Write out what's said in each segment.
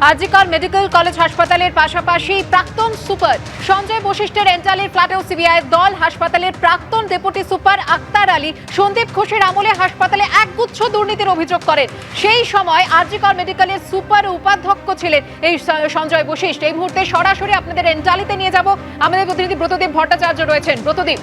আজিকার medical college হাসপাতালের পাশাপাশি প্রাক্তন সুপার সঞ্জয় বশিষ্ঠের এন্টালির ফ্ল্যাটেও সিবিআই দল হাসপাতালের প্রাক্তন ডেপুটি সুপার আক্তার আলী সন্দীপ ঘোষের আমলে হাসপাতালে একগুচ্ছ দুর্নীতির অভিযোগ করেন। সেই সময় আজিকার মেডিকেলের সুপার উপাধ্যক্ষ ছিলেন এই সঞ্জয় বশিষ্ঠ। এই মুহূর্তে সরাসরি আপনাদের এন্টালিতে নিয়ে যাব, আমাদের প্রতিনিধি ব্রতদীপ ভট্টাচার্য রয়েছেন। ব্রতদীপ,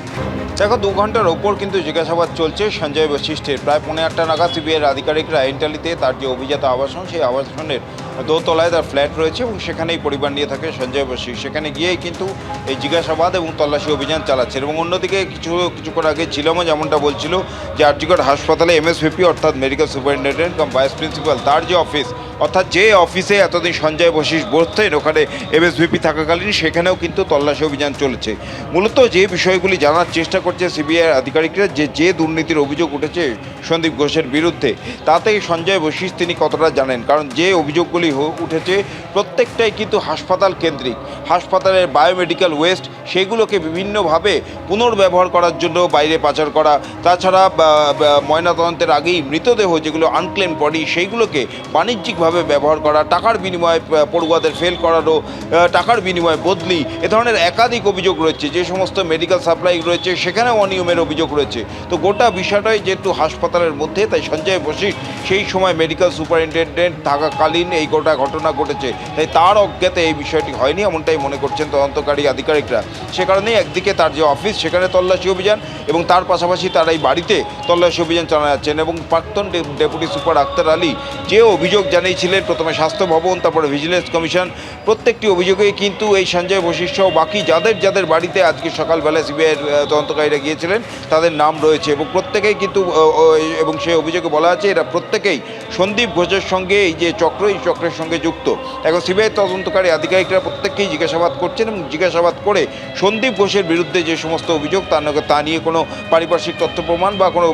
দেখো 2 ঘন্টার ওপর কিন্তু জিজ্ঞাসাবাদ চলছে সঞ্জয় বশিষ্ঠের। প্রায় 8:45 নাগাদ সিবিআইয়ের আধিকারিকরা এন্টালিতে তার যে অভিজাত আবাসন, সেই আবাসনের দোতলায় তার ফ্ল্যাট রয়েছে এবং সেখানেই পরিবার নিয়ে থাকে সঞ্জয় বশিষ্ঠ। সেখানে গিয়েই কিন্তু এই জিজ্ঞাসাবাদ এবং তল্লাশি অভিযান চালাচ্ছেন। এবং অন্যদিকে কিছুক্ষণ আগে ছিলামও যেমনটা বলছিল যে আরজিকর হাসপাতালে এমএসভিপি অর্থাৎ মেডিকেল সুপারিনটেন্ডেন্ট কাম ভাইস প্রিন্সিপাল, তার যে অফিস, অর্থাৎ যে অফিসে এতদিন সঞ্জয় বশিষ্ঠ বসতেন, ওখানে এমএসভিপি থাকাকালীন সেখানেও কিন্তু তল্লাশি অভিযান চলেছে। মূলত যে বিষয়গুলি জানার চেষ্টা করছে সিবিআই আধিকারিকরা, যে দুর্নীতির অভিযোগ উঠেছে সন্দীপ ঘোষের বিরুদ্ধে, তাতে সঞ্জয় বশিষ্ঠ তিনি কতটা জানেন। কারণ যে অভিযোগগুলি উঠেছে প্রত্যেকটাই কিন্তু হাসপাতাল কেন্দ্রিক। হাসপাতালের বায়োমেডিক্যাল ওয়েস্ট সেগুলোকে বিভিন্নভাবে পুনর্ব্যবহার করার জন্য বাইরে পাচার করা, তাছাড়া ময়নাতদন্তের আগেই মৃতদেহ যেগুলো আনক্লেম বডি সেইগুলোকে বাণিজ্যিকভাবে ব্যবহার করা, টাকার বিনিময়ে পড়ুয়াদের ফেল করানো, টাকার বিনিময়ে বদলি, এ ধরনের একাধিক অভিযোগ রয়েছে। যে সমস্ত মেডিকেল সাপ্লাই রয়েছে সেখানেও অনিয়মের অভিযোগ রয়েছে। তো গোটা বিষয়টাই যেহেতু হাসপাতালের মধ্যে, তাই সঞ্জয় বশিষ্ঠ সেই সময় মেডিকেল সুপারিনটেন্ডেন্ট থাকাকালীন এই গোটা ঘটনা ঘটেছে, তাই তার অজ্ঞাতে এই বিষয়টি হয়নি এমনটাই মনে করছেন তদন্তকারী আধিকারিকরা। সে কারণেই একদিকে তার যে অফিস সেখানে তল্লাশি অভিযান এবং তার পাশাপাশি তার এই বাড়িতে তল্লাশি অভিযান চালানো যাচ্ছেন। এবং প্রাক্তন ডেপুটি সুপার আক্তার আলী যে অভিযোগ জানিয়েছিলেন, প্রথমে স্বাস্থ্য ভবন, তারপরে ভিজিলেন্স কমিশন, প্রত্যেকটি অভিযোগেই কিন্তু এই সঞ্জয় বশিষ্ঠ সহ বাকি যাদের বাড়িতে আজকে সকালবেলা সিবিআইয়ের তদন্তকারীরা গিয়েছিলেন তাদের নাম রয়েছে এবং প্রত্যেকেই কিন্তু এবং সেই অভিযোগে বলা আছে এরা প্রত্যেকেই সন্দীপ ঘোষের সঙ্গে এই যে চক্র, এই চক্রের সঙ্গে যুক্ত। এখন সিবিআই তদন্তকারী আধিকারিকরা প্রত্যেককেই জিজ্ঞাসাবাদ করছেন এবং জিজ্ঞাসাবাদ করে সন্দীপ ঘোষের বিরুদ্ধে যে সমস্ত অভিযোগ তা নিয়ে কোনো পারিপার্শ্বিক তথ্য প্রমাণ বা কোনো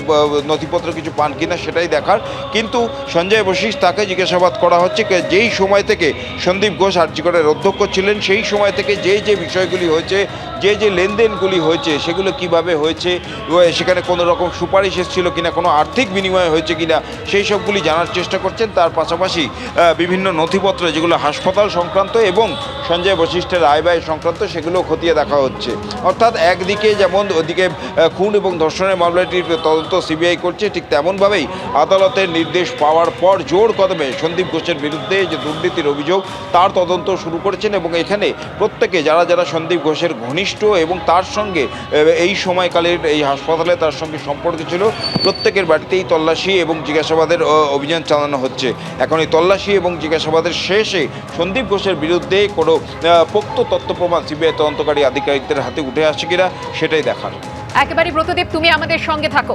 নথিপত্র কিছু পান কিনা সেটাই দেখার। কিন্তু সঞ্জয় বশিষ্ঠ তাকে জিজ্ঞাসাবাদ করা হচ্ছে যেই সময় থেকে সন্দীপ ঘোষ আরজিকরের অধ্যক্ষ ছিলেন, সেই সময় থেকে যে বিষয়গুলি হয়েছে, যে লেনদেনগুলি হয়েছে সেগুলো কিভাবে হয়েছে, সেখানে কোনো রকম সুপারিশ এসেছিল কিনা, কোনো আর্থিক বিনিময় হয়েছে কিনা, সেই সবগুলি জানার চেষ্টা করছেন। তার পাশাপাশি বিভিন্ন নথিপত্র যেগুলো হাসপাতাল সংক্রান্ত এবং সঞ্জয় বশিষ্ঠের আয় ব্যয় সংক্রান্ত সেগুলো খতিয়ে দেখা হচ্ছে। অর্থাৎ একদিকে যেমন ওদিকে খুন এবং ধর্ষণের মামলাটির তদন্ত সিবিআই করছে, ঠিক তেমনভাবেই আদালতের নির্দেশ পাওয়ার পর জোর কদমে সন্দীপ ঘোষের বিরুদ্ধে যে দুর্নীতির অভিযোগ তার তদন্ত শুরু করেছেন। এবং এখানে প্রত্যেকে যারা সন্দীপ ঘোষের ঘনিষ্ঠ এবং তার সঙ্গে এই সময়কালের এই হাসপাতালে তার সঙ্গে সম্পর্ক ছিল, প্রত্যেকের বাড়িতেই তল্লাশি এবং জিজ্ঞাসাবাদের অভিযান চালানো হচ্ছে। এখন এই তল্লাশি এবং জিজ্ঞাসাবাদের শেষে সন্দীপ ঘোষের বিরুদ্ধে কোনো পোক্ত তথ্য প্রমাণ সিবিআই তদন্তকারী আধিকারিকদের হাতে উঠে আসছে কিনা সেটাই দেখার। একেবারে ব্রতদীপ, তুমি আমাদের সঙ্গে থাকো।